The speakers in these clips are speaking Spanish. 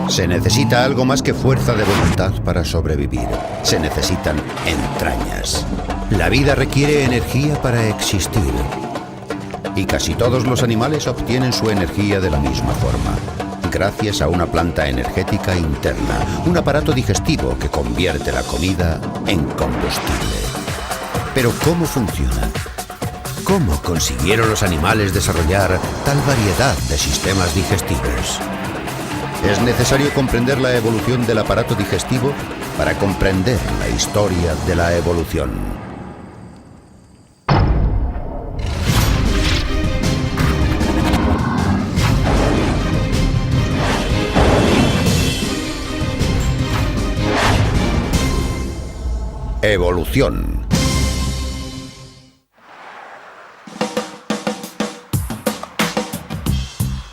Se necesita algo más que fuerza de voluntad para sobrevivir. Se necesitan entrañas. La vida requiere energía para existir. Y casi todos los animales obtienen su energía de la misma forma, gracias a una planta energética interna, un aparato digestivo que convierte la comida en combustible. Pero ¿cómo funciona? ¿Cómo consiguieron los animales desarrollar tal variedad de sistemas digestivos? Es necesario comprender la evolución del aparato digestivo para comprender la historia de la evolución. Evolución.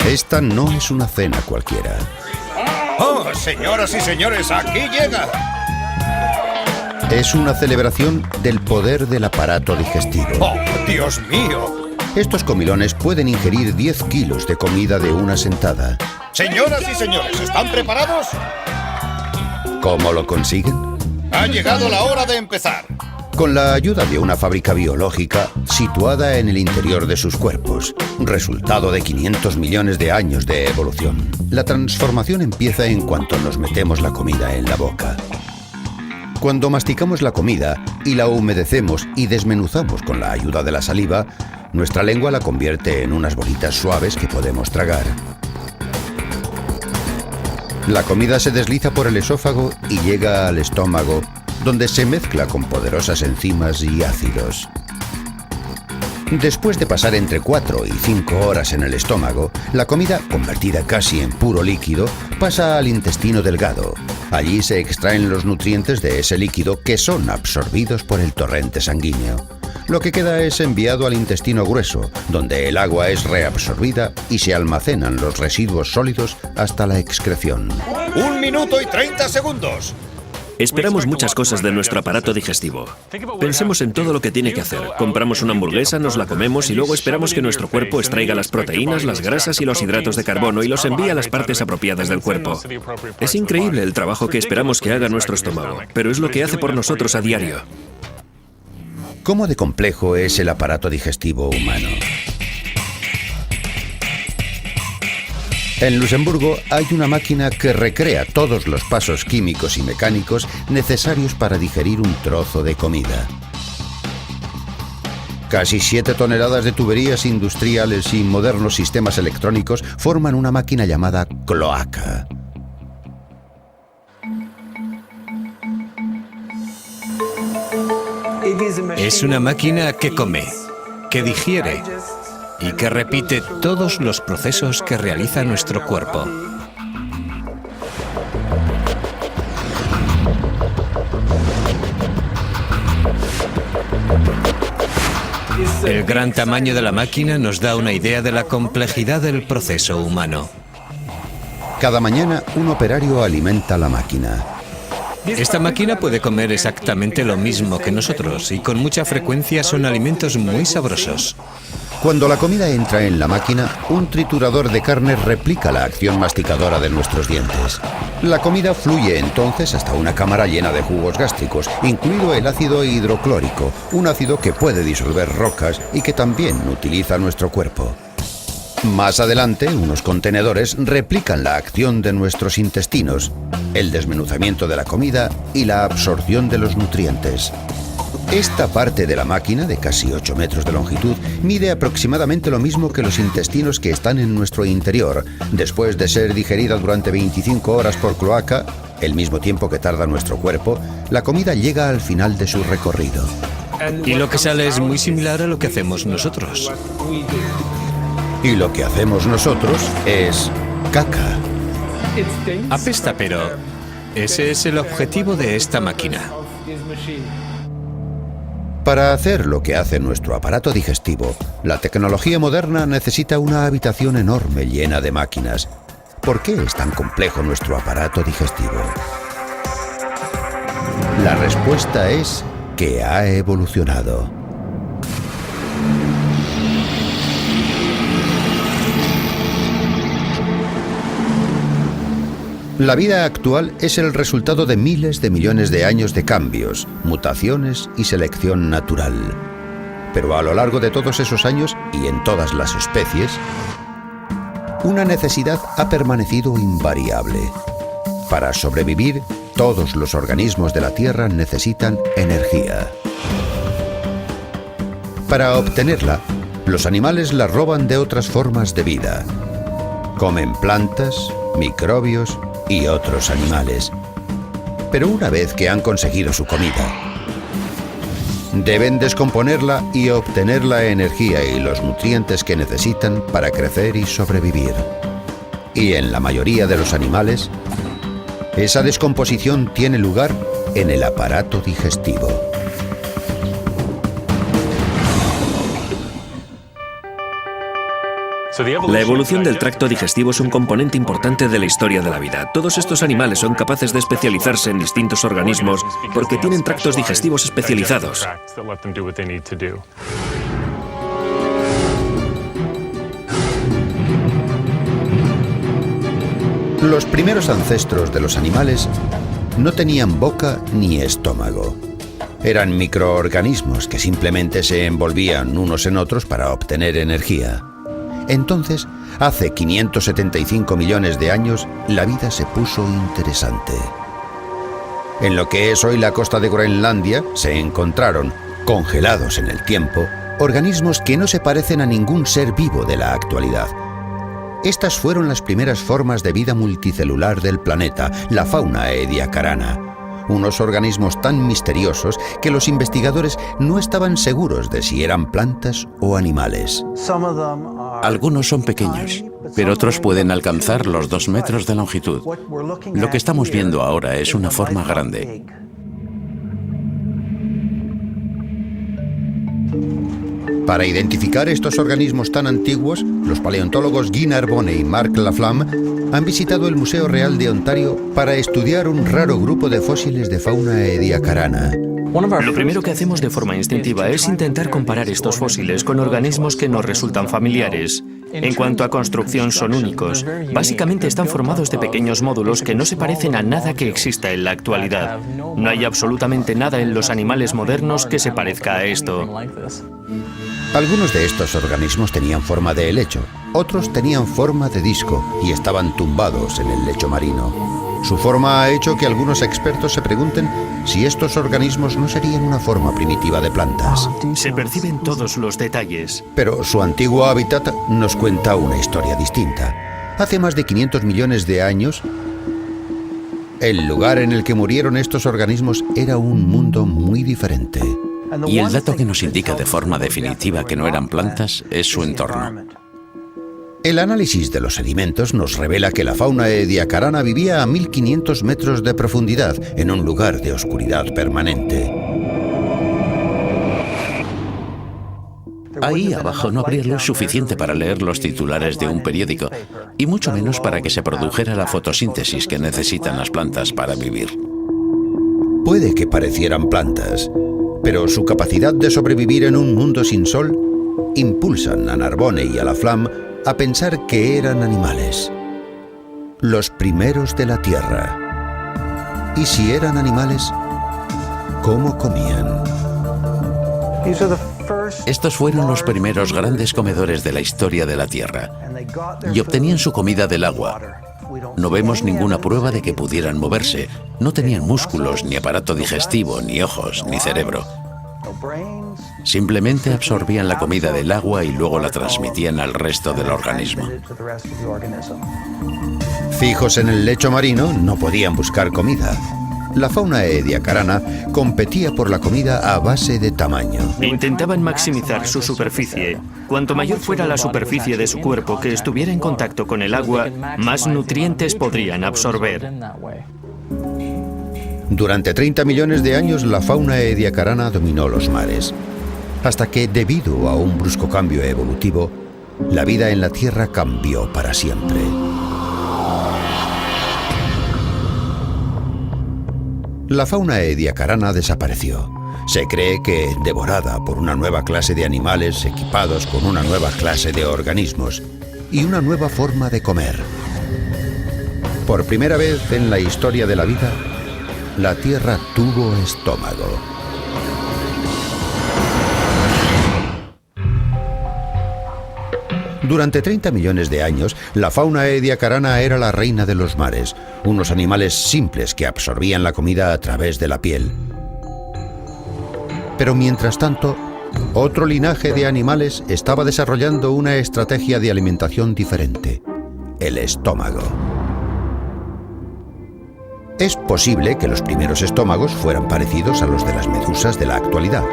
Esta no es una cena cualquiera. ¡Oh, señoras y señores, aquí llega! Es una celebración del poder del aparato digestivo. ¡Oh, Dios mío! Estos comilones pueden ingerir 10 kilos de comida de una sentada. Señoras y señores, ¿están preparados? ¿Cómo lo consiguen? Ha llegado la hora de empezar. Con la ayuda de una fábrica biológica situada en el interior de sus cuerpos, resultado de 500 millones de años de evolución. La transformación empieza en cuanto nos metemos la comida en la boca. Cuando masticamos la comida y la humedecemos y desmenuzamos con la ayuda de la saliva, nuestra lengua la convierte en unas bolitas suaves que podemos tragar. La comida se desliza por el esófago y llega al estómago, donde se mezcla con poderosas enzimas y ácidos. Después de pasar entre 4 y 5 horas en el estómago, la comida, convertida casi en puro líquido, pasa al intestino delgado. Allí se extraen los nutrientes de ese líquido que son absorbidos por el torrente sanguíneo. Lo que queda es enviado al intestino grueso, donde el agua es reabsorbida y se almacenan los residuos sólidos hasta la excreción. 1 minuto y 30 segundos. Esperamos muchas cosas de nuestro aparato digestivo. Pensemos en todo lo que tiene que hacer. Compramos una hamburguesa, nos la comemos y luego esperamos que nuestro cuerpo extraiga las proteínas, las grasas y los hidratos de carbono y los envíe a las partes apropiadas del cuerpo. Es increíble el trabajo que esperamos que haga nuestro estómago, pero es lo que hace por nosotros a diario. ¿Cómo de complejo es el aparato digestivo humano? En Luxemburgo hay una máquina que recrea todos los pasos químicos y mecánicos necesarios para digerir un trozo de comida. Casi 7 toneladas de tuberías industriales y modernos sistemas electrónicos forman una máquina llamada cloaca. Es una máquina que come, que digiere y que repite todos los procesos que realiza nuestro cuerpo. El gran tamaño de la máquina nos da una idea de la complejidad del proceso humano. Cada mañana un operario alimenta la máquina. Esta máquina puede comer exactamente lo mismo que nosotros y con mucha frecuencia son alimentos muy sabrosos. Cuando la comida entra en la máquina, un triturador de carne replica la acción masticadora de nuestros dientes. La comida fluye entonces hasta una cámara llena de jugos gástricos, incluido el ácido hidroclórico, un ácido que puede disolver rocas y que también utiliza nuestro cuerpo. Más adelante, unos contenedores replican la acción de nuestros intestinos, el desmenuzamiento de la comida y la absorción de los nutrientes. Esta parte de la máquina, de casi 8 metros de longitud, mide aproximadamente lo mismo que los intestinos que están en nuestro interior. Después de ser digerida durante 25 horas por cloaca, el mismo tiempo que tarda nuestro cuerpo, la comida llega al final de su recorrido. Y lo que sale es muy similar a lo que hacemos nosotros. Y lo que hacemos nosotros es caca. Apesta, pero ese es el objetivo de esta máquina. Para hacer lo que hace nuestro aparato digestivo, la tecnología moderna necesita una habitación enorme llena de máquinas. ¿Por qué es tan complejo nuestro aparato digestivo? La respuesta es que ha evolucionado. La vida actual es el resultado de miles de millones de años de cambios, mutaciones y selección natural. Pero a lo largo de todos esos años y en todas las especies, una necesidad ha permanecido invariable. Para sobrevivir, todos los organismos de la Tierra necesitan energía. Para obtenerla, los animales la roban de otras formas de vida. Comen plantas, microbios y otros animales. Pero una vez que han conseguido su comida, deben descomponerla y obtener la energía y los nutrientes que necesitan para crecer y sobrevivir. Y en la mayoría de los animales, esa descomposición tiene lugar en el aparato digestivo. La evolución del tracto digestivo es un componente importante de la historia de la vida. Todos estos animales son capaces de especializarse en distintos organismos porque tienen tractos digestivos especializados. Los primeros ancestros de los animales no tenían boca ni estómago. Eran microorganismos que simplemente se envolvían unos en otros para obtener energía. Entonces, hace 575 millones de años, la vida se puso interesante. En lo que es hoy la costa de Groenlandia, se encontraron, congelados en el tiempo, organismos que no se parecen a ningún ser vivo de la actualidad. Estas fueron las primeras formas de vida multicelular del planeta, la fauna ediacarana. Unos organismos tan misteriosos que los investigadores no estaban seguros de si eran plantas o animales. Algunos son pequeños, pero otros pueden alcanzar los 2 metros de longitud. Lo que estamos viendo ahora es una forma grande. Para identificar estos organismos tan antiguos, los paleontólogos Guy Narbonne y Marc Laflamme han visitado el Museo Real de Ontario para estudiar un raro grupo de fósiles de fauna ediacarana. Lo primero que hacemos de forma instintiva es intentar comparar estos fósiles con organismos que nos resultan familiares. En cuanto a construcción, son únicos. Básicamente están formados de pequeños módulos que no se parecen a nada que exista en la actualidad. No hay absolutamente nada en los animales modernos que se parezca a esto. Algunos de estos organismos tenían forma de helecho, otros tenían forma de disco y estaban tumbados en el lecho marino. Su forma ha hecho que algunos expertos se pregunten si estos organismos no serían una forma primitiva de plantas. Se perciben todos los detalles. Pero su antiguo hábitat nos cuenta una historia distinta. Hace más de 500 millones de años, el lugar en el que murieron estos organismos era un mundo muy diferente. Y el dato que nos indica de forma definitiva que no eran plantas es su entorno. El análisis de los sedimentos nos revela que la fauna ediacarana vivía a 1500 metros de profundidad, en un lugar de oscuridad permanente. Ahí abajo no habría luz suficiente para leer los titulares de un periódico, y mucho menos para que se produjera la fotosíntesis que necesitan las plantas para vivir. Puede que parecieran plantas, pero su capacidad de sobrevivir en un mundo sin sol impulsan a Narbonne y a Laflamme a pensar que eran animales, los primeros de la Tierra. Y si eran animales, ¿cómo comían? Estos fueron los primeros grandes comedores de la historia de la Tierra, y obtenían su comida del agua. No vemos ninguna prueba de que pudieran moverse. No tenían músculos, ni aparato digestivo, ni ojos, ni cerebro. Simplemente absorbían la comida del agua y luego la transmitían al resto del organismo. Fijos en el lecho marino, no podían buscar comida. La fauna ediacarana competía por la comida a base de tamaño. Intentaban maximizar su superficie. Cuanto mayor fuera la superficie de su cuerpo que estuviera en contacto con el agua, más nutrientes podrían absorber. Durante 30 millones de años, la fauna ediacarana dominó los mares, hasta que, debido a un brusco cambio evolutivo, la vida en la Tierra cambió para siempre. La fauna ediacarana desapareció. Se cree que devorada por una nueva clase de animales equipados con una nueva clase de organismos y una nueva forma de comer. Por primera vez en la historia de la vida, la Tierra tuvo estómago. Durante 30 millones de años, la fauna ediacarana era la reina de los mares, unos animales simples que absorbían la comida a través de la piel. Pero mientras tanto, otro linaje de animales estaba desarrollando una estrategia de alimentación diferente: el estómago. Es posible que los primeros estómagos fueran parecidos a los de las medusas de la actualidad.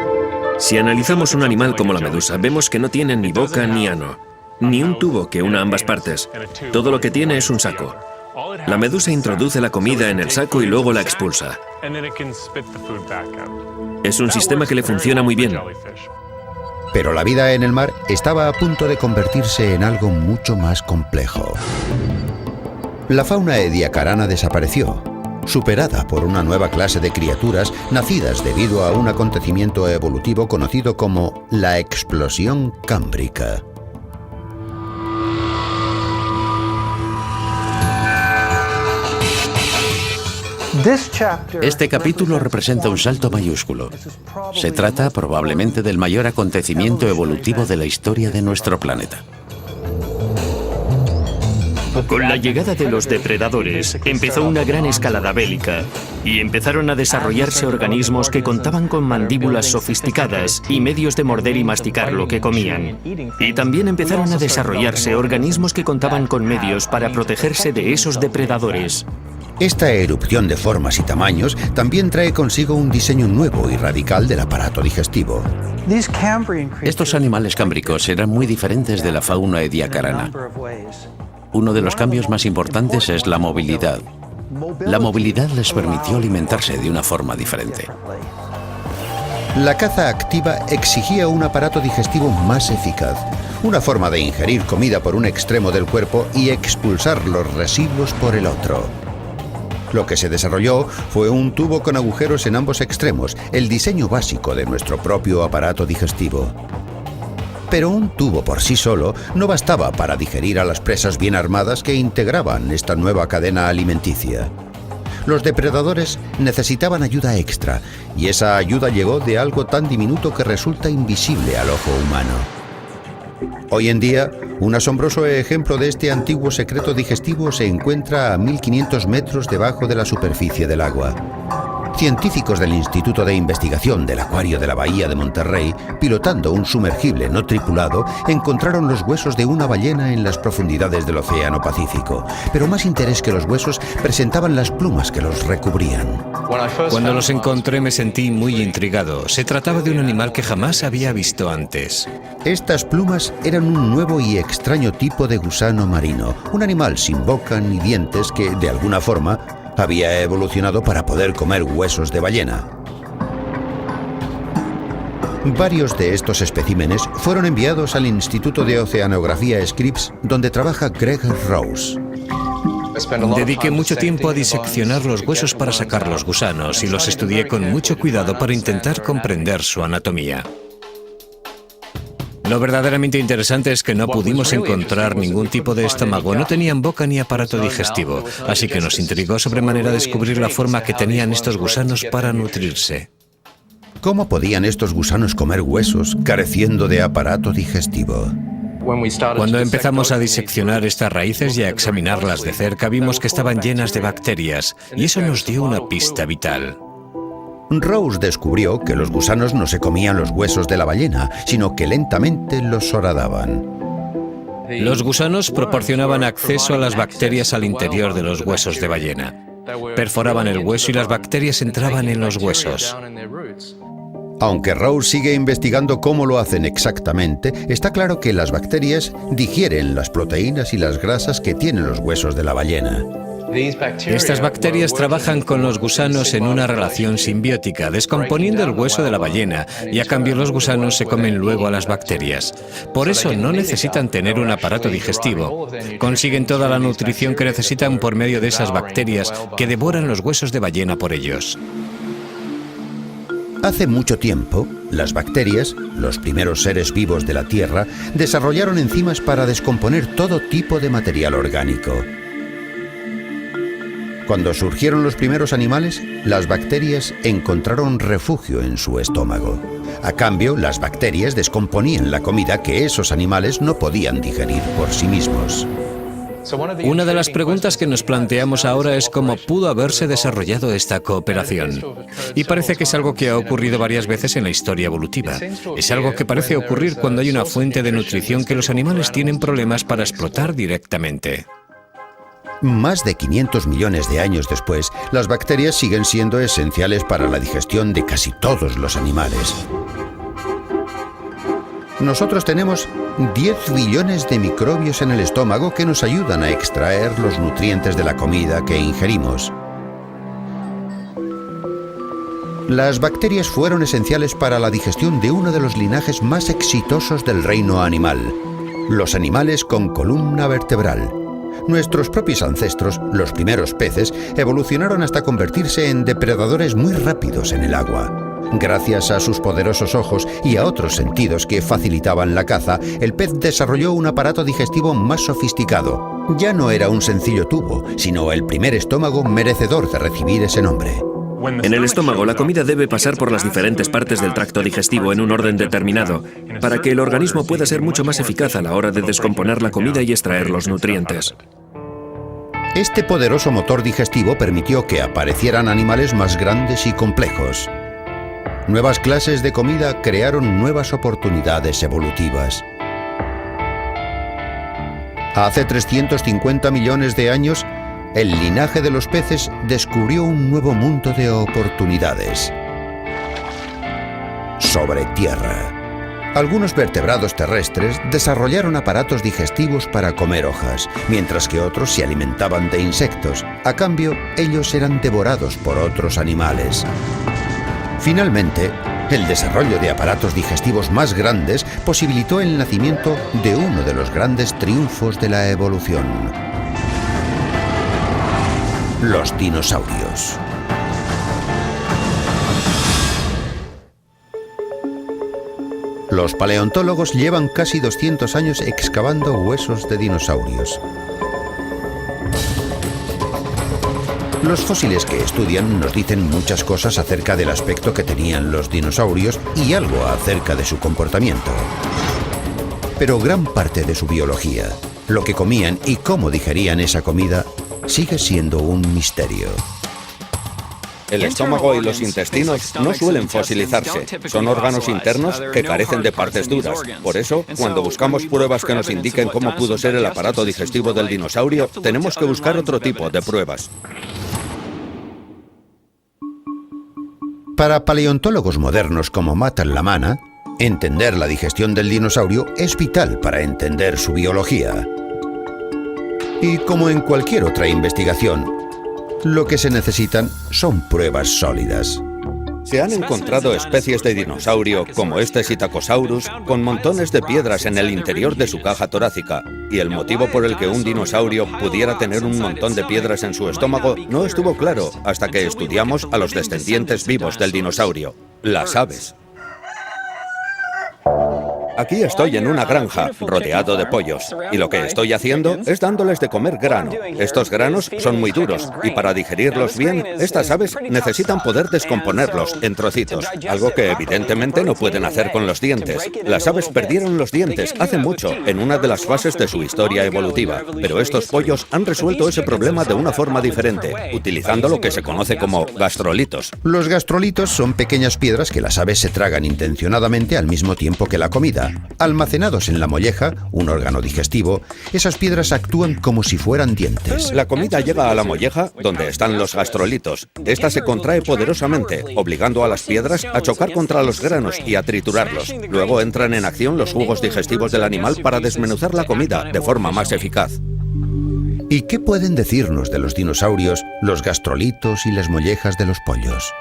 Si analizamos un animal como la medusa, vemos que no tiene ni boca ni ano, ni un tubo que una ambas partes. Todo lo que tiene es un saco. La medusa introduce la comida en el saco y luego la expulsa. Es un sistema que le funciona muy bien. Pero la vida en el mar estaba a punto de convertirse en algo mucho más complejo. La fauna ediacarana desapareció, superada por una nueva clase de criaturas nacidas debido a un acontecimiento evolutivo conocido como la explosión cámbrica. Este capítulo representa un salto mayúsculo. Se trata probablemente del mayor acontecimiento evolutivo de la historia de nuestro planeta. Con la llegada de los depredadores, empezó una gran escalada bélica y empezaron a desarrollarse organismos que contaban con mandíbulas sofisticadas y medios de morder y masticar lo que comían. Y también empezaron a desarrollarse organismos que contaban con medios para protegerse de esos depredadores. Esta erupción de formas y tamaños también trae consigo un diseño nuevo y radical del aparato digestivo. Estos animales cámbricos eran muy diferentes de la fauna ediacarana. Uno de los cambios más importantes es la movilidad. La movilidad les permitió alimentarse de una forma diferente. La caza activa exigía un aparato digestivo más eficaz, una forma de ingerir comida por un extremo del cuerpo y expulsar los residuos por el otro. Lo que se desarrolló fue un tubo con agujeros en ambos extremos, el diseño básico de nuestro propio aparato digestivo. Pero un tubo por sí solo no bastaba para digerir a las presas bien armadas que integraban esta nueva cadena alimenticia. Los depredadores necesitaban ayuda extra, y esa ayuda llegó de algo tan diminuto que resulta invisible al ojo humano. Hoy en día, un asombroso ejemplo de este antiguo secreto digestivo se encuentra a 1500 metros debajo de la superficie del agua. Científicos del Instituto de Investigación del Acuario de la Bahía de Monterrey, pilotando un sumergible no tripulado, encontraron los huesos de una ballena en las profundidades del Océano Pacífico. Pero más interés que los huesos presentaban las plumas que los recubrían. Cuando los encontré me sentí muy intrigado. Se trataba de un animal que jamás había visto antes. Estas plumas eran un nuevo y extraño tipo de gusano marino, un animal sin boca ni dientes que, de alguna forma, había evolucionado para poder comer huesos de ballena. Varios de estos especímenes fueron enviados al Instituto de Oceanografía Scripps, donde trabaja Greg Rose. Dediqué mucho tiempo a diseccionar los huesos para sacar los gusanos y los estudié con mucho cuidado para intentar comprender su anatomía. Lo verdaderamente interesante es que no pudimos encontrar ningún tipo de estómago, no tenían boca ni aparato digestivo, así que nos intrigó sobremanera descubrir la forma que tenían estos gusanos para nutrirse. ¿Cómo podían estos gusanos comer huesos careciendo de aparato digestivo? Cuando empezamos a diseccionar estas raíces y a examinarlas de cerca, vimos que estaban llenas de bacterias, y eso nos dio una pista vital. Rose descubrió que los gusanos no se comían los huesos de la ballena, sino que lentamente los horadaban. Los gusanos proporcionaban acceso a las bacterias al interior de los huesos de ballena. Perforaban el hueso y las bacterias entraban en los huesos. Aunque Rose sigue investigando cómo lo hacen exactamente, está claro que las bacterias digieren las proteínas y las grasas que tienen los huesos de la ballena. Estas bacterias trabajan con los gusanos en una relación simbiótica, descomponiendo el hueso de la ballena, y a cambio los gusanos se comen luego a las bacterias. Por eso no necesitan tener un aparato digestivo. Consiguen toda la nutrición que necesitan por medio de esas bacterias que devoran los huesos de ballena por ellos. Hace mucho tiempo, las bacterias, los primeros seres vivos de la Tierra, desarrollaron enzimas para descomponer todo tipo de material orgánico. Cuando surgieron los primeros animales, las bacterias encontraron refugio en su estómago. A cambio, las bacterias descomponían la comida que esos animales no podían digerir por sí mismos. Una de las preguntas que nos planteamos ahora es cómo pudo haberse desarrollado esta cooperación. Y parece que es algo que ha ocurrido varias veces en la historia evolutiva. Es algo que parece ocurrir cuando hay una fuente de nutrición que los animales tienen problemas para explotar directamente. Más de 500 millones de años después, las bacterias siguen siendo esenciales para la digestión de casi todos los animales. Nosotros tenemos 10 billones de microbios en el estómago que nos ayudan a extraer los nutrientes de la comida que ingerimos. Las bacterias fueron esenciales para la digestión de uno de los linajes más exitosos del reino animal, los animales con columna vertebral. Nuestros propios ancestros, los primeros peces, evolucionaron hasta convertirse en depredadores muy rápidos en el agua. Gracias a sus poderosos ojos y a otros sentidos que facilitaban la caza, el pez desarrolló un aparato digestivo más sofisticado. Ya no era un sencillo tubo, sino el primer estómago merecedor de recibir ese nombre. En el estómago, la comida debe pasar por las diferentes partes del tracto digestivo en un orden determinado, para que el organismo pueda ser mucho más eficaz a la hora de descomponer la comida y extraer los nutrientes. Este poderoso motor digestivo permitió que aparecieran animales más grandes y complejos. Nuevas clases de comida crearon nuevas oportunidades evolutivas. Hace 350 millones de años, el linaje de los peces descubrió un nuevo mundo de oportunidades. Sobre tierra. Algunos vertebrados terrestres desarrollaron aparatos digestivos para comer hojas, mientras que otros se alimentaban de insectos. A cambio, ellos eran devorados por otros animales. Finalmente, el desarrollo de aparatos digestivos más grandes posibilitó el nacimiento de uno de los grandes triunfos de la evolución: los dinosaurios. Los paleontólogos llevan casi 200 años excavando huesos de dinosaurios. Los fósiles que estudian nos dicen muchas cosas acerca del aspecto que tenían los dinosaurios y algo acerca de su comportamiento. Pero gran parte de su biología, lo que comían y cómo digerían esa comida, sigue siendo un misterio. El estómago y los intestinos no suelen fosilizarse. Son órganos internos que carecen de partes duras. Por eso, cuando buscamos pruebas que nos indiquen cómo pudo ser el aparato digestivo del dinosaurio, tenemos que buscar otro tipo de pruebas. Para paleontólogos modernos como Matt Lamana, entender la digestión del dinosaurio es vital para entender su biología. Y como en cualquier otra investigación, lo que se necesitan son pruebas sólidas. Se han encontrado especies de dinosaurio, como este Psittacosaurus, con montones de piedras en el interior de su caja torácica. Y el motivo por el que un dinosaurio pudiera tener un montón de piedras en su estómago no estuvo claro hasta que estudiamos a los descendientes vivos del dinosaurio, las aves. Aquí estoy en una granja, rodeado de pollos, y lo que estoy haciendo es dándoles de comer grano. Estos granos son muy duros, y para digerirlos bien, estas aves necesitan poder descomponerlos en trocitos, algo que evidentemente no pueden hacer con los dientes. Las aves perdieron los dientes hace mucho, en una de las fases de su historia evolutiva, pero estos pollos han resuelto ese problema de una forma diferente, utilizando lo que se conoce como gastrolitos. Los gastrolitos son pequeñas piedras que las aves se tragan intencionadamente al mismo tiempo que la comida. Almacenados en la molleja, un órgano digestivo, esas piedras actúan como si fueran dientes. La comida llega a la molleja, donde están los gastrolitos. Esta se contrae poderosamente, obligando a las piedras a chocar contra los granos y a triturarlos. Luego entran en acción los jugos digestivos del animal para desmenuzar la comida de forma más eficaz. ¿Y qué pueden decirnos de los dinosaurios, los gastrolitos y las mollejas de los pollos?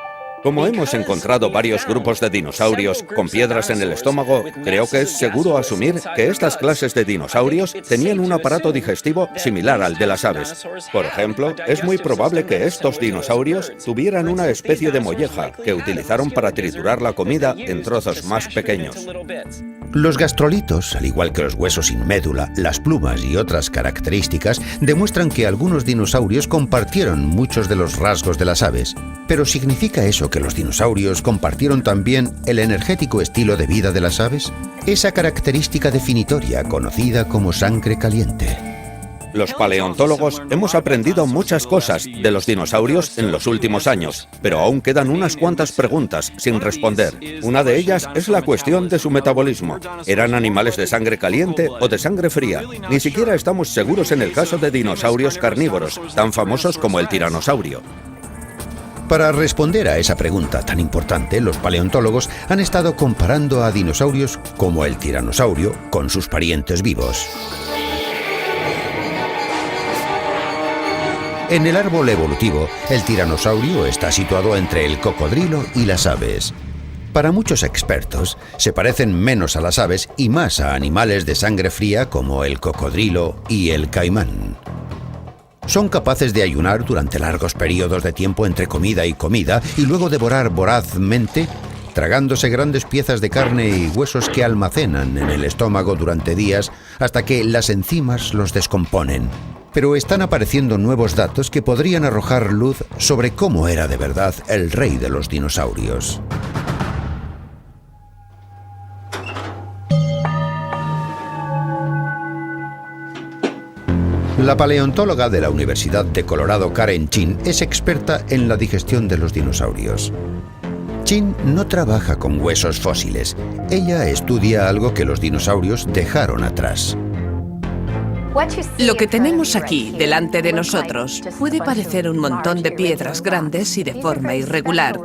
Como hemos encontrado varios grupos de dinosaurios con piedras en el estómago, creo que es seguro asumir que estas clases de dinosaurios tenían un aparato digestivo similar al de las aves. Por ejemplo, es muy probable que estos dinosaurios tuvieran una especie de molleja que utilizaron para triturar la comida en trozos más pequeños. Los gastrolitos, al igual que los huesos sin médula, las plumas y otras características, demuestran que algunos dinosaurios compartieron muchos de los rasgos de las aves. ¿Pero significa eso que los dinosaurios compartieron también el energético estilo de vida de las aves? Esa característica definitoria conocida como sangre caliente. Los paleontólogos hemos aprendido muchas cosas de los dinosaurios en los últimos años, pero aún quedan unas cuantas preguntas sin responder. Una de ellas es la cuestión de su metabolismo. ¿Eran animales de sangre caliente o de sangre fría? Ni siquiera estamos seguros en el caso de dinosaurios carnívoros, tan famosos como el tiranosaurio. Para responder a esa pregunta tan importante, los paleontólogos han estado comparando a dinosaurios como el tiranosaurio con sus parientes vivos. En el árbol evolutivo, el tiranosaurio está situado entre el cocodrilo y las aves. Para muchos expertos, se parecen menos a las aves y más a animales de sangre fría como el cocodrilo y el caimán. Son capaces de ayunar durante largos periodos de tiempo entre comida y comida y luego devorar vorazmente, tragándose grandes piezas de carne y huesos que almacenan en el estómago durante días hasta que las enzimas los descomponen. Pero están apareciendo nuevos datos que podrían arrojar luz sobre cómo era de verdad el rey de los dinosaurios. La paleontóloga de la Universidad de Colorado, Karen Chin, es experta en la digestión de los dinosaurios. Chin no trabaja con huesos fósiles. Ella estudia algo que los dinosaurios dejaron atrás. Lo que tenemos aquí, delante de nosotros, puede parecer un montón de piedras grandes y de forma irregular,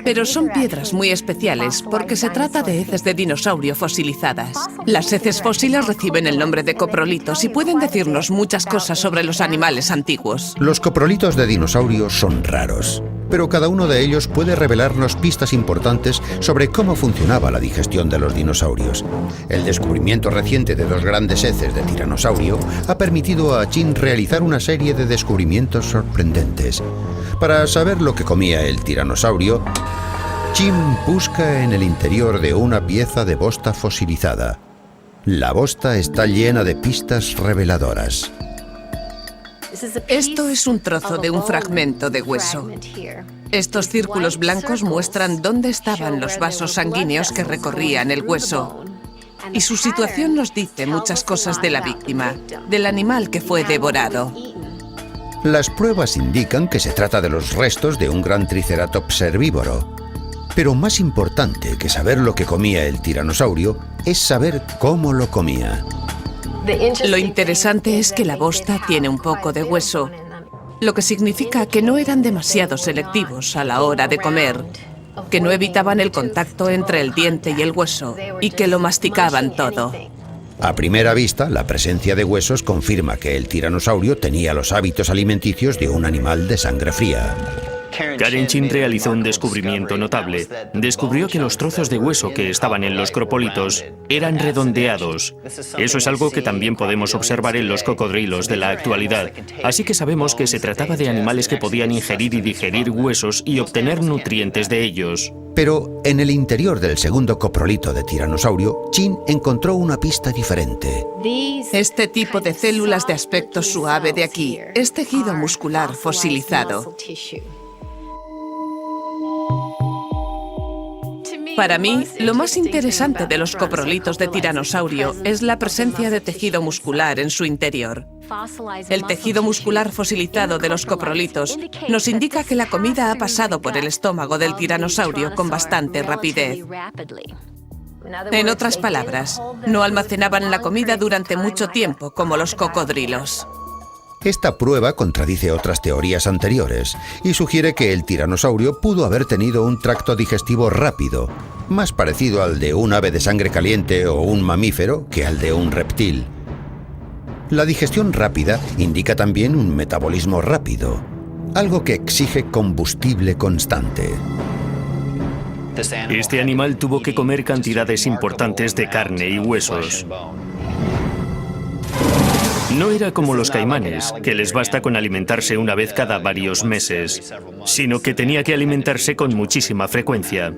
pero son piedras muy especiales porque se trata de heces de dinosaurio fosilizadas. Las heces fósiles reciben el nombre de coprolitos y pueden decirnos muchas cosas sobre los animales antiguos. Los coprolitos de dinosaurios son raros, pero cada uno de ellos puede revelarnos pistas importantes sobre cómo funcionaba la digestión de los dinosaurios. El descubrimiento reciente de dos grandes heces de tiranosaurio ha permitido a Chin realizar una serie de descubrimientos sorprendentes. Para saber lo que comía el tiranosaurio, Chin busca en el interior de una pieza de bosta fosilizada. La bosta está llena de pistas reveladoras. Esto es un trozo de un fragmento de hueso. Estos círculos blancos muestran dónde estaban los vasos sanguíneos que recorrían el hueso. Y su situación nos dice muchas cosas de la víctima, del animal que fue devorado. Las pruebas indican que se trata de los restos de un gran triceratops herbívoro. Pero más importante que saber lo que comía el tiranosaurio es saber cómo lo comía. Lo interesante es que la bosta tiene un poco de hueso, lo que significa que no eran demasiado selectivos a la hora de comer, que no evitaban el contacto entre el diente y el hueso y que lo masticaban todo. A primera vista, la presencia de huesos confirma que el tiranosaurio tenía los hábitos alimenticios de un animal de sangre fría. Karen Chin realizó un descubrimiento notable. Descubrió que los trozos de hueso que estaban en los coprolitos eran redondeados. Eso es algo que también podemos observar en los cocodrilos de la actualidad. Así que sabemos que se trataba de animales que podían ingerir y digerir huesos y obtener nutrientes de ellos. Pero en el interior del segundo coprolito de tiranosaurio, Chin encontró una pista diferente. Este tipo de células de aspecto suave de aquí es tejido muscular fosilizado. Para mí, lo más interesante de los coprolitos de tiranosaurio es la presencia de tejido muscular en su interior. El tejido muscular fosilizado de los coprolitos nos indica que la comida ha pasado por el estómago del tiranosaurio con bastante rapidez. En otras palabras, no almacenaban la comida durante mucho tiempo como los cocodrilos. Esta prueba contradice otras teorías anteriores y sugiere que el tiranosaurio pudo haber tenido un tracto digestivo rápido, más parecido al de un ave de sangre caliente o un mamífero que al de un reptil. La digestión rápida indica también un metabolismo rápido, algo que exige combustible constante. Este animal tuvo que comer cantidades importantes de carne y huesos. No era como los caimanes, que les basta con alimentarse una vez cada varios meses, sino que tenía que alimentarse con muchísima frecuencia.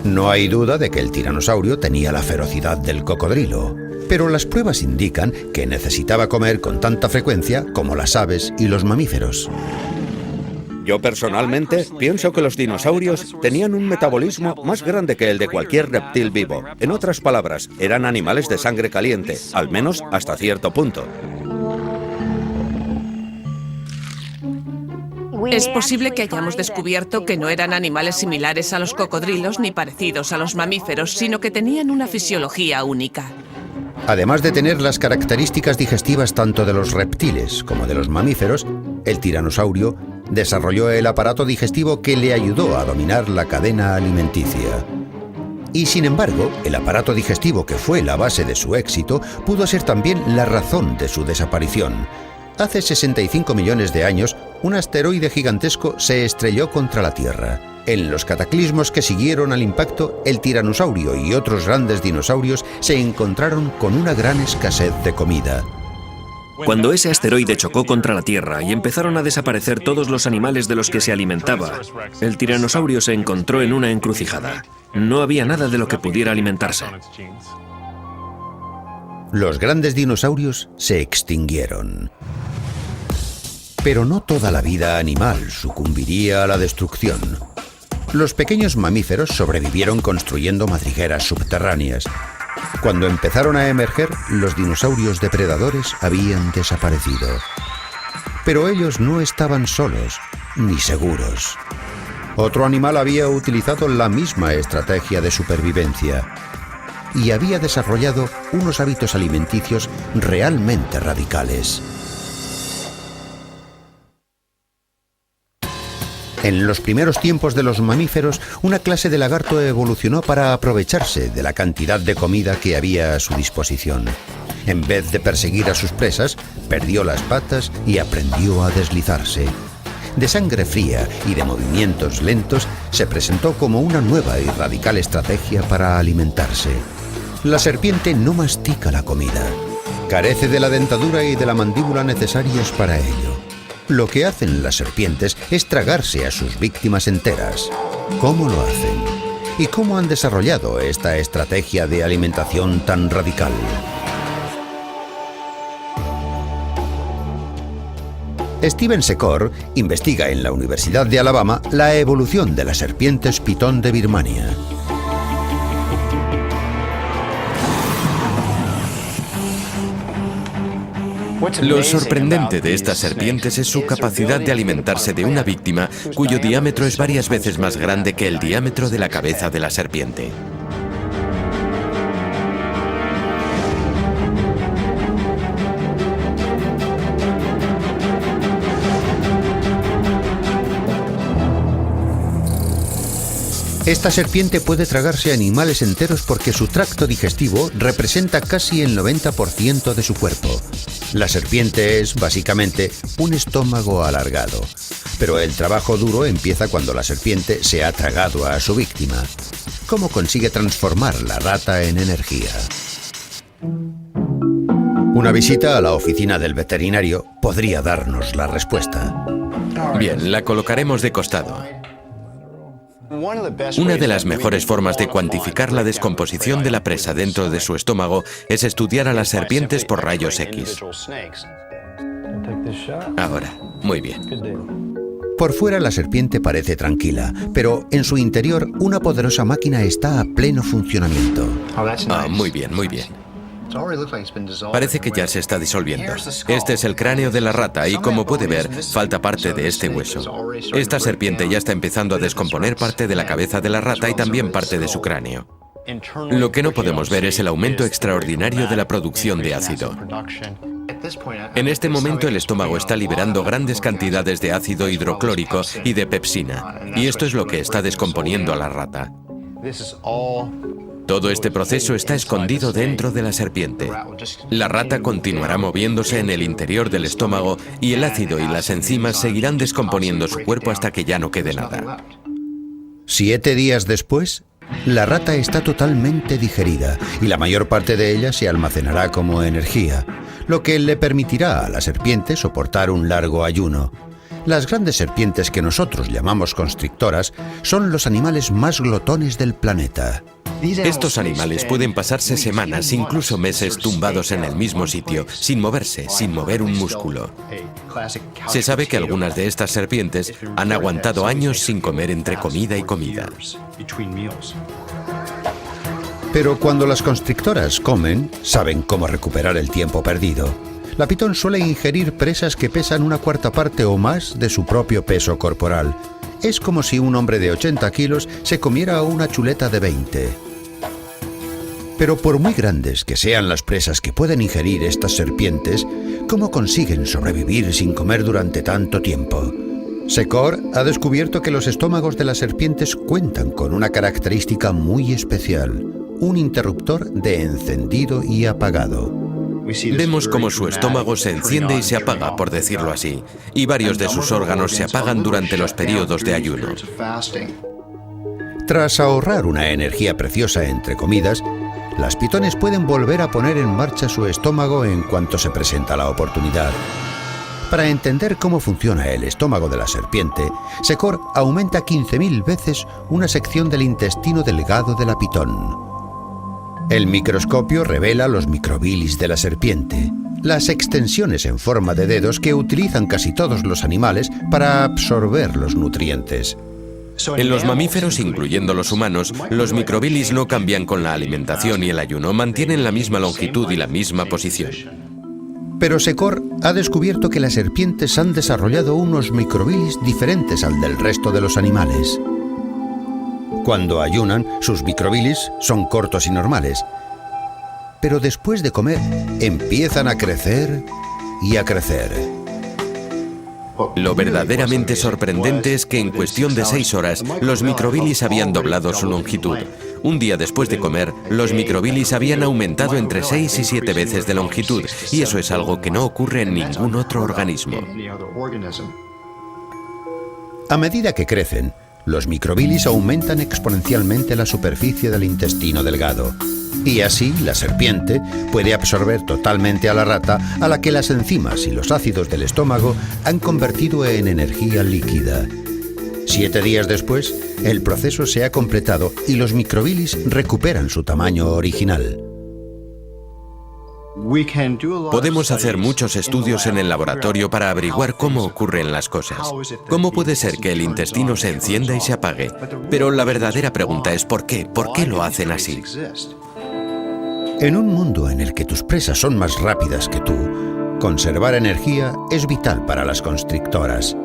No hay duda de que el tiranosaurio tenía la ferocidad del cocodrilo, pero las pruebas indican que necesitaba comer con tanta frecuencia como las aves y los mamíferos. Yo personalmente pienso que los dinosaurios tenían un metabolismo más grande que el de cualquier reptil vivo. En otras palabras, eran animales de sangre caliente, al menos hasta cierto punto. Es posible que hayamos descubierto que no eran animales similares a los cocodrilos ni parecidos a los mamíferos, sino que tenían una fisiología única. Además de tener las características digestivas tanto de los reptiles como de los mamíferos, el tiranosaurio desarrolló el aparato digestivo que le ayudó a dominar la cadena alimenticia. Y sin embargo, el aparato digestivo que fue la base de su éxito pudo ser también la razón de su desaparición. Hace 65 millones de años, un asteroide gigantesco se estrelló contra la Tierra. En los cataclismos que siguieron al impacto, el tiranosaurio y otros grandes dinosaurios se encontraron con una gran escasez de comida. Cuando ese asteroide chocó contra la Tierra y empezaron a desaparecer todos los animales de los que se alimentaba, el tiranosaurio se encontró en una encrucijada. No había nada de lo que pudiera alimentarse. Los grandes dinosaurios se extinguieron. Pero no toda la vida animal sucumbiría a la destrucción. Los pequeños mamíferos sobrevivieron construyendo madrigueras subterráneas. Cuando empezaron a emerger, los dinosaurios depredadores habían desaparecido. Pero ellos no estaban solos, ni seguros. Otro animal había utilizado la misma estrategia de supervivencia y había desarrollado unos hábitos alimenticios realmente radicales. En los primeros tiempos de los mamíferos, una clase de lagarto evolucionó para aprovecharse de la cantidad de comida que había a su disposición. En vez de perseguir a sus presas, perdió las patas y aprendió a deslizarse. De sangre fría y de movimientos lentos, se presentó como una nueva y radical estrategia para alimentarse. La serpiente no mastica la comida. Carece de la dentadura y de la mandíbula necesarias para ello. Lo que hacen las serpientes es tragarse a sus víctimas enteras. ¿Cómo lo hacen? ¿Y cómo han desarrollado esta estrategia de alimentación tan radical? Steven Secor investiga en la Universidad de Alabama la evolución de las serpientes pitón de Birmania. Lo sorprendente de estas serpientes es su capacidad de alimentarse de una víctima cuyo diámetro es varias veces más grande que el diámetro de la cabeza de la serpiente. Esta serpiente puede tragarse animales enteros porque su tracto digestivo representa casi el 90% de su cuerpo. La serpiente es, básicamente, un estómago alargado. Pero el trabajo duro empieza cuando la serpiente se ha tragado a su víctima. ¿Cómo consigue transformar la rata en energía? Una visita a la oficina del veterinario podría darnos la respuesta. Bien, la colocaremos de costado. Una de las mejores formas de cuantificar la descomposición de la presa dentro de su estómago es estudiar a las serpientes por rayos X. Ahora, muy bien. Por fuera la serpiente parece tranquila, pero en su interior una poderosa máquina está a pleno funcionamiento. Muy bien, muy bien. Parece que ya se está disolviendo. Este es el cráneo de la rata y, como puede ver, falta parte de este hueso. Esta serpiente ya está empezando a descomponer parte de la cabeza de la rata y también parte de su cráneo. Lo que no podemos ver es el aumento extraordinario de la producción de ácido. En este momento el estómago está liberando grandes cantidades de ácido hidroclórico y de pepsina, y esto es lo que está descomponiendo a la rata. Todo este proceso está escondido dentro de la serpiente. La rata continuará moviéndose en el interior del estómago y el ácido y las enzimas seguirán descomponiendo su cuerpo hasta que ya no quede nada. 7 días después, la rata está totalmente digerida y la mayor parte de ella se almacenará como energía, lo que le permitirá a la serpiente soportar un largo ayuno. Las grandes serpientes que nosotros llamamos constrictoras son los animales más glotones del planeta. Estos animales pueden pasarse semanas, incluso meses, tumbados en el mismo sitio, sin moverse, sin mover un músculo. Se sabe que algunas de estas serpientes han aguantado años sin comer entre comida y comida. Pero cuando las constrictoras comen, saben cómo recuperar el tiempo perdido. La pitón suele ingerir presas que pesan 1/4 parte o más de su propio peso corporal. Es como si un hombre de 80 kilos se comiera una chuleta de 20. Pero por muy grandes que sean las presas que pueden ingerir estas serpientes, ¿cómo consiguen sobrevivir sin comer durante tanto tiempo? Secor ha descubierto que los estómagos de las serpientes cuentan con una característica muy especial, un interruptor de encendido y apagado. Vemos cómo su estómago se enciende y se apaga, por decirlo así, y varios de sus órganos se apagan durante los periodos de ayuno. Tras ahorrar una energía preciosa entre comidas, las pitones pueden volver a poner en marcha su estómago en cuanto se presenta la oportunidad. Para entender cómo funciona el estómago de la serpiente, Secor aumenta 15.000 veces una sección del intestino delgado de la pitón. El microscopio revela los microbilis de la serpiente, las extensiones en forma de dedos que utilizan casi todos los animales para absorber los nutrientes. En los mamíferos, incluyendo los humanos, los microbilis no cambian con la alimentación y el ayuno, mantienen la misma longitud y la misma posición. Pero Secor ha descubierto que las serpientes han desarrollado unos microbilis diferentes al del resto de los animales. Cuando ayunan, sus microbilis son cortos y normales. Pero después de comer, empiezan a crecer y a crecer. Lo verdaderamente sorprendente es que en cuestión de 6 horas, los microbilis habían doblado su longitud. Un día después de comer, los microbilis habían aumentado entre 6 y 7 veces de longitud, y eso es algo que no ocurre en ningún otro organismo. A medida que crecen, los microbilis aumentan exponencialmente la superficie del intestino delgado. Y así la serpiente puede absorber totalmente a la rata, a la que las enzimas y los ácidos del estómago han convertido en energía líquida. 7 días después, el proceso se ha completado y los microbilis recuperan su tamaño original. Podemos hacer muchos estudios en el laboratorio para averiguar cómo ocurren las cosas. ¿Cómo puede ser que el intestino se encienda y se apague? Pero la verdadera pregunta es ¿por qué? ¿Por qué lo hacen así? En un mundo en el que tus presas son más rápidas que tú, conservar energía es vital para las constrictoras.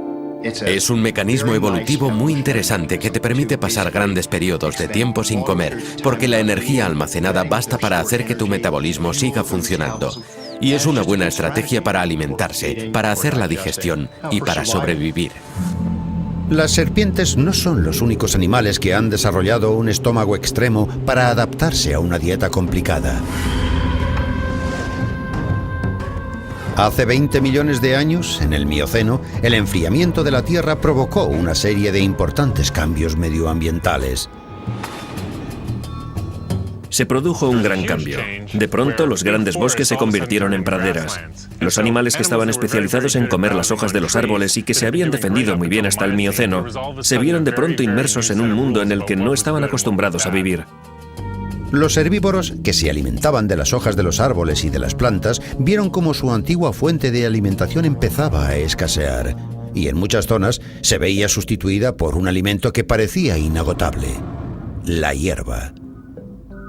Es un mecanismo evolutivo muy interesante que te permite pasar grandes periodos de tiempo sin comer, porque la energía almacenada basta para hacer que tu metabolismo siga funcionando. Y es una buena estrategia para alimentarse, para hacer la digestión y para sobrevivir. Las serpientes no son los únicos animales que han desarrollado un estómago extremo para adaptarse a una dieta complicada. Hace 20 millones de años, en el Mioceno, el enfriamiento de la Tierra provocó una serie de importantes cambios medioambientales. Se produjo un gran cambio. De pronto, los grandes bosques se convirtieron en praderas. Los animales que estaban especializados en comer las hojas de los árboles y que se habían defendido muy bien hasta el Mioceno, se vieron de pronto inmersos en un mundo en el que no estaban acostumbrados a vivir. Los herbívoros, que se alimentaban de las hojas de los árboles y de las plantas, vieron cómo su antigua fuente de alimentación empezaba a escasear, y en muchas zonas se veía sustituida por un alimento que parecía inagotable: la hierba.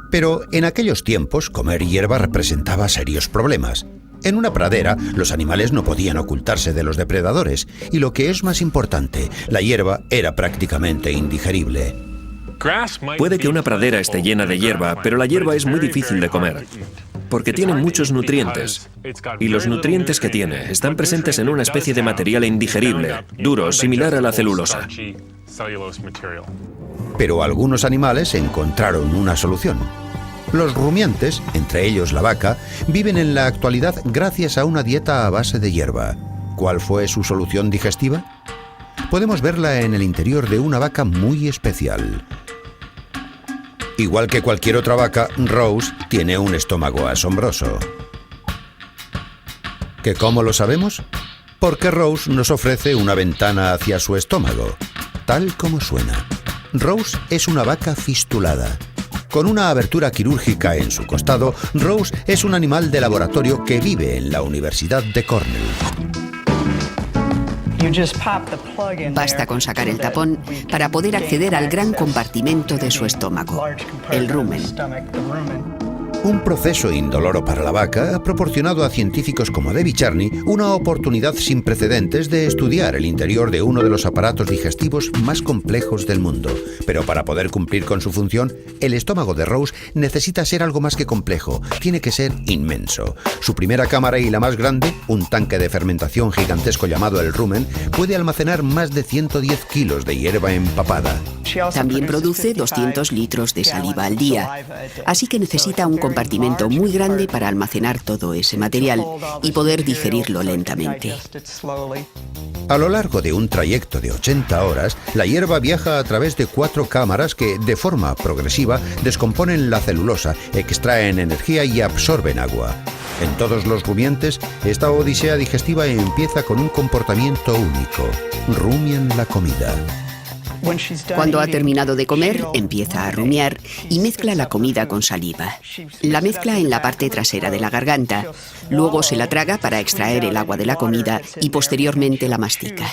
Pero en aquellos tiempos, comer hierba representaba serios problemas. En una pradera, los animales no podían ocultarse de los depredadores, y lo que es más importante, la hierba era prácticamente indigerible. Puede que una pradera esté llena de hierba, pero la hierba es muy difícil de comer, porque tiene muchos nutrientes. Y los nutrientes que tiene están presentes en una especie de material indigerible, duro, similar a la celulosa. Pero algunos animales encontraron una solución. Los rumiantes, entre ellos la vaca, viven en la actualidad gracias a una dieta a base de hierba. ¿Cuál fue su solución digestiva? Podemos verla en el interior de una vaca muy especial. Igual que cualquier otra vaca, Rose tiene un estómago asombroso. ¿Que cómo lo sabemos? Porque Rose nos ofrece una ventana hacia su estómago, tal como suena. Rose es una vaca fistulada. Con una abertura quirúrgica en su costado, Rose es un animal de laboratorio que vive en la Universidad de Cornell. Basta con sacar el tapón para poder acceder al gran compartimento de su estómago, el rumen. Un proceso indoloro para la vaca ha proporcionado a científicos como Debbie Charney una oportunidad sin precedentes de estudiar el interior de uno de los aparatos digestivos más complejos del mundo. Pero para poder cumplir con su función, el estómago de Rose necesita ser algo más que complejo, tiene que ser inmenso. Su primera cámara y la más grande, un tanque de fermentación gigantesco llamado el rumen, puede almacenar más de 110 kilos de hierba empapada. También produce 200 litros de saliva al día, así que necesita un compartimento muy grande para almacenar todo ese material y poder digerirlo lentamente. A lo largo de un trayecto de 80 horas, la hierba viaja a través de 4 cámaras que, de forma progresiva, descomponen la celulosa, extraen energía y absorben agua. En todos los rumiantes, esta odisea digestiva empieza con un comportamiento único: rumian la comida. Cuando ha terminado de comer, empieza a rumiar y mezcla la comida con saliva. La mezcla en la parte trasera de la garganta, luego se la traga para extraer el agua de la comida y posteriormente la mastica.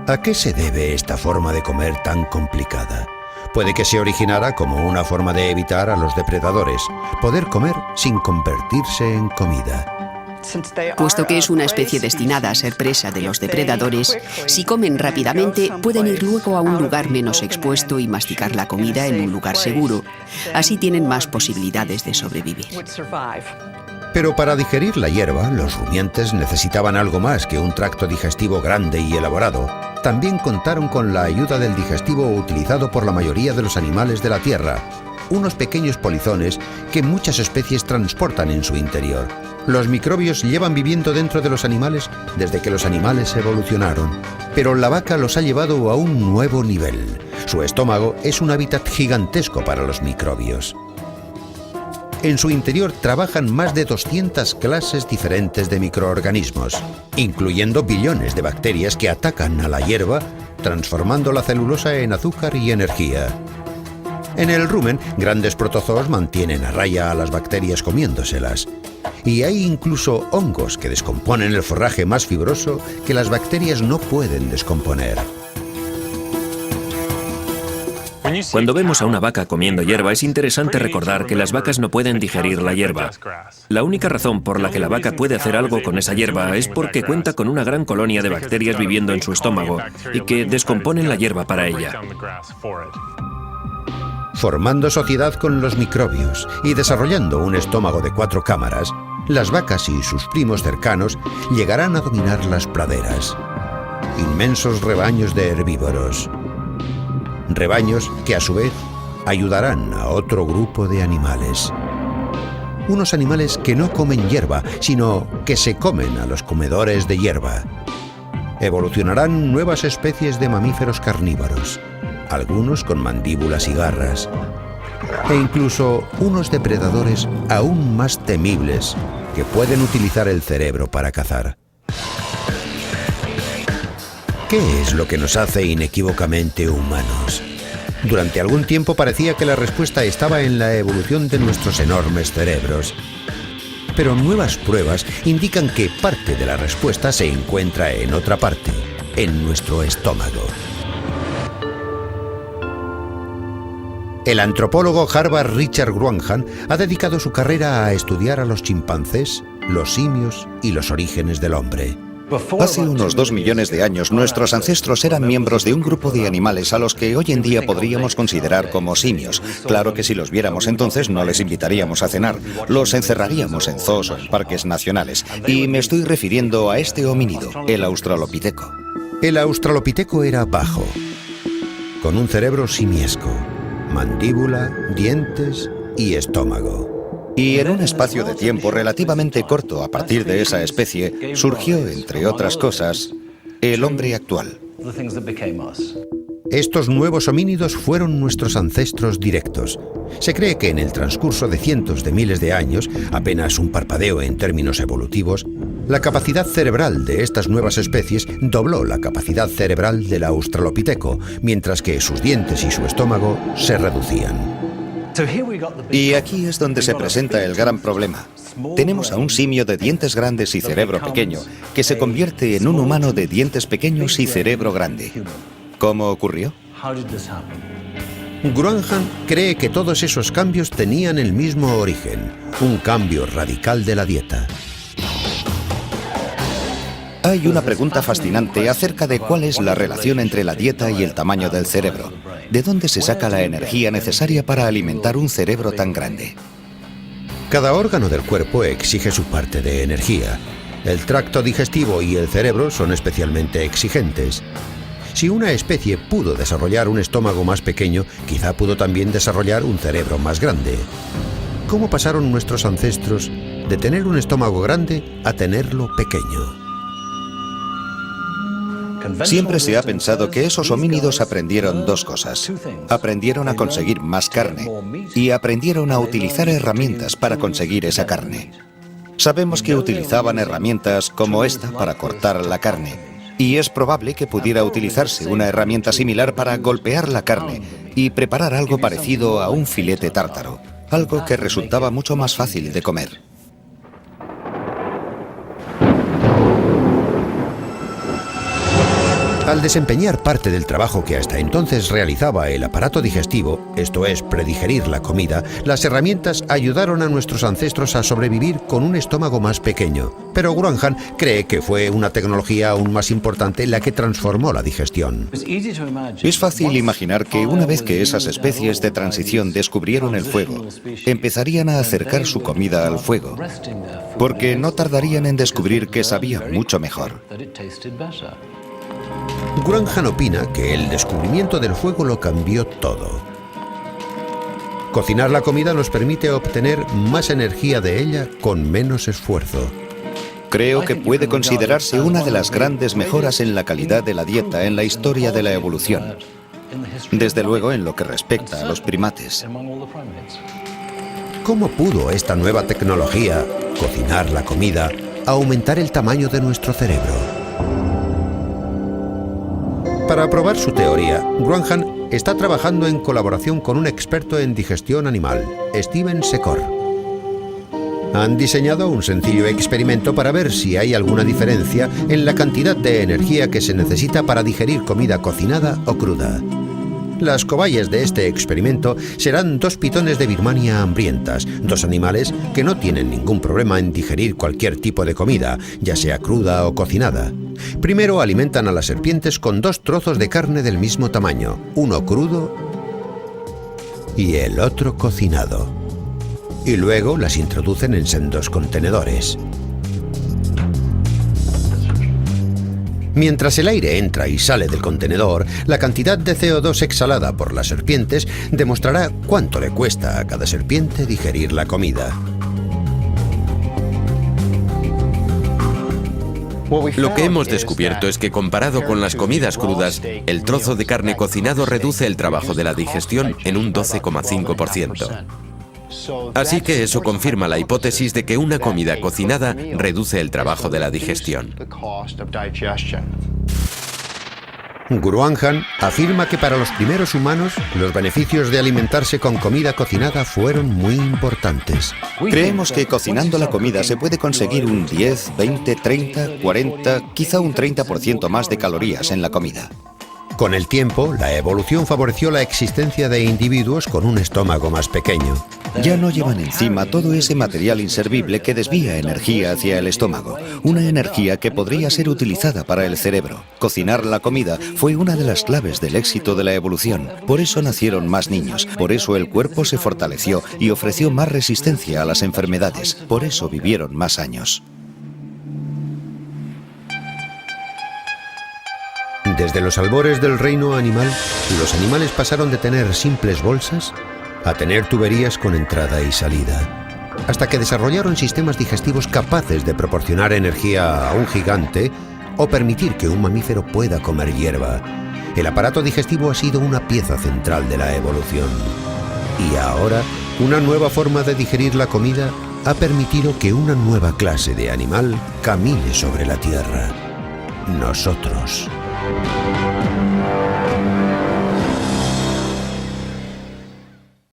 ¿A qué se debe esta forma de comer tan complicada? Puede que se originara como una forma de evitar a los depredadores, poder comer sin convertirse en comida. Puesto que es una especie destinada a ser presa de los depredadores, si comen rápidamente pueden ir luego a un lugar menos expuesto y masticar la comida en un lugar seguro. Así tienen más posibilidades de sobrevivir. Pero para digerir la hierba, los rumiantes necesitaban algo más que un tracto digestivo grande y elaborado. También contaron con la ayuda del digestivo utilizado por la mayoría de los animales de la Tierra, unos pequeños polizones que muchas especies transportan en su interior. Los microbios llevan viviendo dentro de los animales desde que los animales evolucionaron, pero la vaca los ha llevado a un nuevo nivel. Su estómago es un hábitat gigantesco para los microbios. En su interior trabajan más de 200 clases diferentes de microorganismos, incluyendo billones de bacterias que atacan a la hierba, transformando la celulosa en azúcar y energía. En el rumen, grandes protozoos mantienen a raya a las bacterias comiéndoselas. Y hay incluso hongos que descomponen el forraje más fibroso que las bacterias no pueden descomponer. Cuando vemos a una vaca comiendo hierba, es interesante recordar que las vacas no pueden digerir la hierba. La única razón por la que la vaca puede hacer algo con esa hierba es porque cuenta con una gran colonia de bacterias viviendo en su estómago y que descomponen la hierba para ella. Formando sociedad con los microbios y desarrollando un estómago de 4 cámaras, las vacas y sus primos cercanos llegarán a dominar las praderas. Inmensos rebaños de herbívoros. Rebaños que a su vez ayudarán a otro grupo de animales. Unos animales que no comen hierba, sino que se comen a los comedores de hierba. Evolucionarán nuevas especies de mamíferos carnívoros, algunos con mandíbulas y garras, e incluso unos depredadores aún más temibles que pueden utilizar el cerebro para cazar. ¿Qué es lo que nos hace inequívocamente humanos? Durante algún tiempo parecía que la respuesta estaba en la evolución de nuestros enormes cerebros. Pero nuevas pruebas indican que parte de la respuesta se encuentra en otra parte, en nuestro estómago. El antropólogo Harvard Richard Wrangham ha dedicado su carrera a estudiar a los chimpancés, los simios y los orígenes del hombre. Hace unos 2 millones de años, nuestros ancestros eran miembros de un grupo de animales a los que hoy en día podríamos considerar como simios. Claro que si los viéramos entonces no les invitaríamos a cenar, los encerraríamos en zoos o en parques nacionales. Y me estoy refiriendo a este homínido, el australopiteco. El australopiteco era bajo, con un cerebro simiesco, mandíbula, dientes y estómago. Y en un espacio de tiempo relativamente corto a partir de esa especie, surgió, entre otras cosas, el hombre actual. Estos nuevos homínidos fueron nuestros ancestros directos. Se cree que en el transcurso de cientos de miles de años, apenas un parpadeo en términos evolutivos, La capacidad cerebral de estas nuevas especies dobló la capacidad cerebral del australopiteco, mientras que sus dientes y su estómago se reducían. Y aquí es donde se presenta el gran problema. Tenemos a un simio de dientes grandes y cerebro pequeño, que se convierte en un humano de dientes pequeños y cerebro grande. ¿Cómo ocurrió? Gruanhan cree que todos esos cambios tenían el mismo origen, un cambio radical de la dieta. Hay una pregunta fascinante acerca de cuál es la relación entre la dieta y el tamaño del cerebro. ¿De dónde se saca la energía necesaria para alimentar un cerebro tan grande? Cada órgano del cuerpo exige su parte de energía. El tracto digestivo y el cerebro son especialmente exigentes. Si una especie pudo desarrollar un estómago más pequeño, quizá pudo también desarrollar un cerebro más grande. ¿Cómo pasaron nuestros ancestros de tener un estómago grande a tenerlo pequeño? Siempre se ha pensado que esos homínidos aprendieron dos cosas. Aprendieron a conseguir más carne y aprendieron a utilizar herramientas para conseguir esa carne. Sabemos que utilizaban herramientas como esta para cortar la carne, y es probable que pudiera utilizarse una herramienta similar para golpear la carne y preparar algo parecido a un filete tártaro, algo que resultaba mucho más fácil de comer. Al desempeñar parte del trabajo que hasta entonces realizaba el aparato digestivo, esto es, predigerir la comida, las herramientas ayudaron a nuestros ancestros a sobrevivir con un estómago más pequeño. Pero Gruanhan cree que fue una tecnología aún más importante la que transformó la digestión. Es fácil imaginar que una vez que esas especies de transición descubrieron el fuego, empezarían a acercar su comida al fuego, porque no tardarían en descubrir que sabía mucho mejor. Gruanhan opina que el descubrimiento del fuego lo cambió todo. Cocinar la comida nos permite obtener más energía de ella con menos esfuerzo. Creo que puede considerarse una de las grandes mejoras en la calidad de la dieta en la historia de la evolución. Desde luego en lo que respecta a los primates. ¿Cómo pudo esta nueva tecnología, cocinar la comida, aumentar el tamaño de nuestro cerebro? Para probar su teoría, Gruanhan está trabajando en colaboración con un experto en digestión animal, Steven Secor. Han diseñado un sencillo experimento para ver si hay alguna diferencia en la cantidad de energía que se necesita para digerir comida cocinada o cruda. Las cobayas de este experimento serán 2 pitones de Birmania hambrientas, 2 animales que no tienen ningún problema en digerir cualquier tipo de comida, ya sea cruda o cocinada. Primero alimentan a las serpientes con 2 trozos de carne del mismo tamaño, uno crudo y el otro cocinado. Y luego las introducen en sendos contenedores. Mientras el aire entra y sale del contenedor, la cantidad de CO2 exhalada por las serpientes demostrará cuánto le cuesta a cada serpiente digerir la comida. Lo que hemos descubierto es que comparado con las comidas crudas, el trozo de carne cocinado reduce el trabajo de la digestión en un 12,5%. Así que eso confirma la hipótesis de que una comida cocinada reduce el trabajo de la digestión. Gruanhan afirma que para los primeros humanos los beneficios de alimentarse con comida cocinada fueron muy importantes. Creemos que cocinando la comida se puede conseguir un 10, 20, 30, 40, quizá un 30% más de calorías en la comida. Con el tiempo, la evolución favoreció la existencia de individuos con un estómago más pequeño. Ya no llevan encima todo ese material inservible que desvía energía hacia el estómago, una energía que podría ser utilizada para el cerebro. Cocinar la comida fue una de las claves del éxito de la evolución. Por eso nacieron más niños, por eso el cuerpo se fortaleció y ofreció más resistencia a las enfermedades, por eso vivieron más años. Desde los albores del reino animal, los animales pasaron de tener simples bolsas a tener tuberías con entrada y salida, hasta que desarrollaron sistemas digestivos capaces de proporcionar energía a un gigante o permitir que un mamífero pueda comer hierba. El aparato digestivo ha sido una pieza central de la evolución. Y ahora, una nueva forma de digerir la comida ha permitido que una nueva clase de animal camine sobre la Tierra. Nosotros.